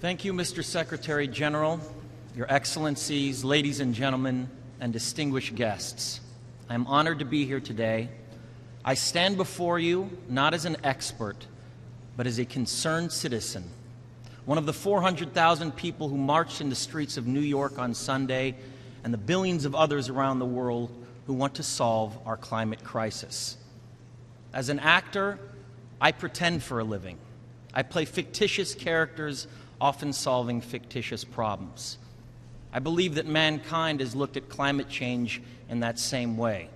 Thank you, Mr. Secretary General, Your Excellencies, ladies and gentlemen, and distinguished guests. I am honored to be here today. I stand before you not as an expert, but as a concerned citizen, one of the 400,000 people who marched in the streets of New York on Sunday, and the billions of others around the world who want to solve our climate crisis. As an actor, I pretend for a living. I play fictitious characters, often solving fictitious problems. I believe that mankind has looked at climate change in that same way,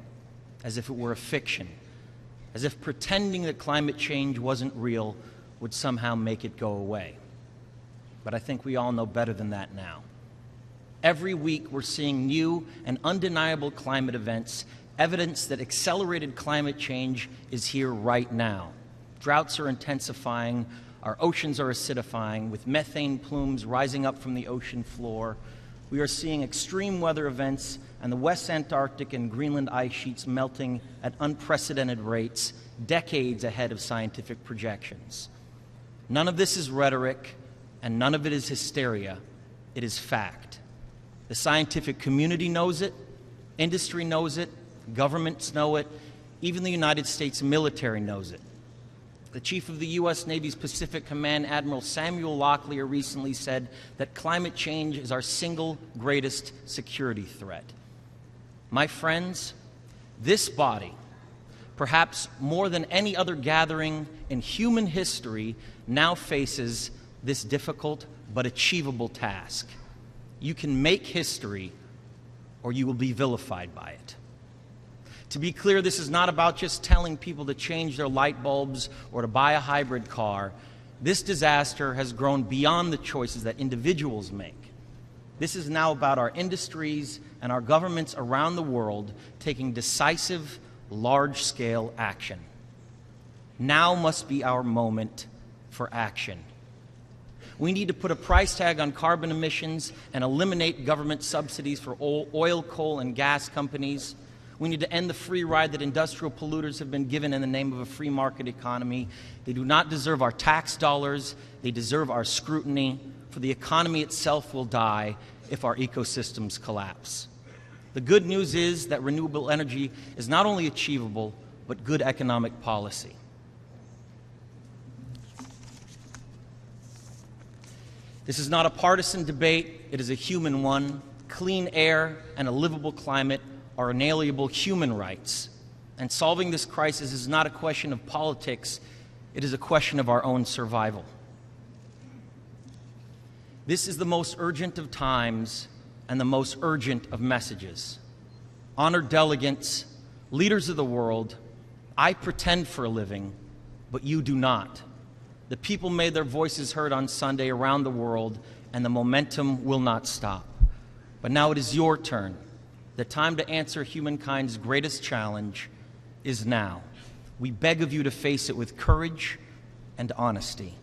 as if it were a fiction, as if pretending that climate change wasn't real would somehow make it go away. But I think we all know better than that now. Every week we're seeing new and undeniable climate events, evidence that accelerated climate change is here right now. Droughts are intensifying, our oceans are acidifying, with methane plumes rising up from the ocean floor. We are seeing extreme weather events and the West Antarctic and Greenland ice sheets melting at unprecedented rates, decades ahead of scientific projections. None of this is rhetoric, and none of it is hysteria. It is fact. The scientific community knows it, industry knows it, governments know it, even the United States military knows it. The chief of the U.S. Navy's Pacific Command, Admiral Samuel Locklear, recently said that climate change is our single greatest security threat. My friends, this body, perhaps more than any other gathering in human history, now faces this difficult but achievable task. You can make history, or you will be vilified by it. To be clear, this is not about just telling people to change their light bulbs or to buy a hybrid car. This disaster has grown beyond the choices that individuals make. This is now about our industries and our governments around the world taking decisive, large-scale action. Now must be our moment for action. We need to put a price tag on carbon emissions and eliminate government subsidies for oil, coal, and gas companies. We need to end the free ride that industrial polluters have been given in the name of a free market economy. They do not deserve our tax dollars. They deserve our scrutiny, for the economy itself will die if our ecosystems collapse. The good news is that renewable energy is not only achievable, but good economic policy. This is not a partisan debate. It is a human one. Clean air and a livable climate are inalienable human rights. And solving this crisis is not a question of politics. It is a question of our own survival. This is the most urgent of times and the most urgent of messages. Honored delegates, leaders of the world, I pretend for a living, but you do not. The people made their voices heard on Sunday around the world, and the momentum will not stop. But now it is your turn. The time to answer humankind's greatest challenge is now. We beg of you to face it with courage and honesty.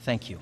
Thank you.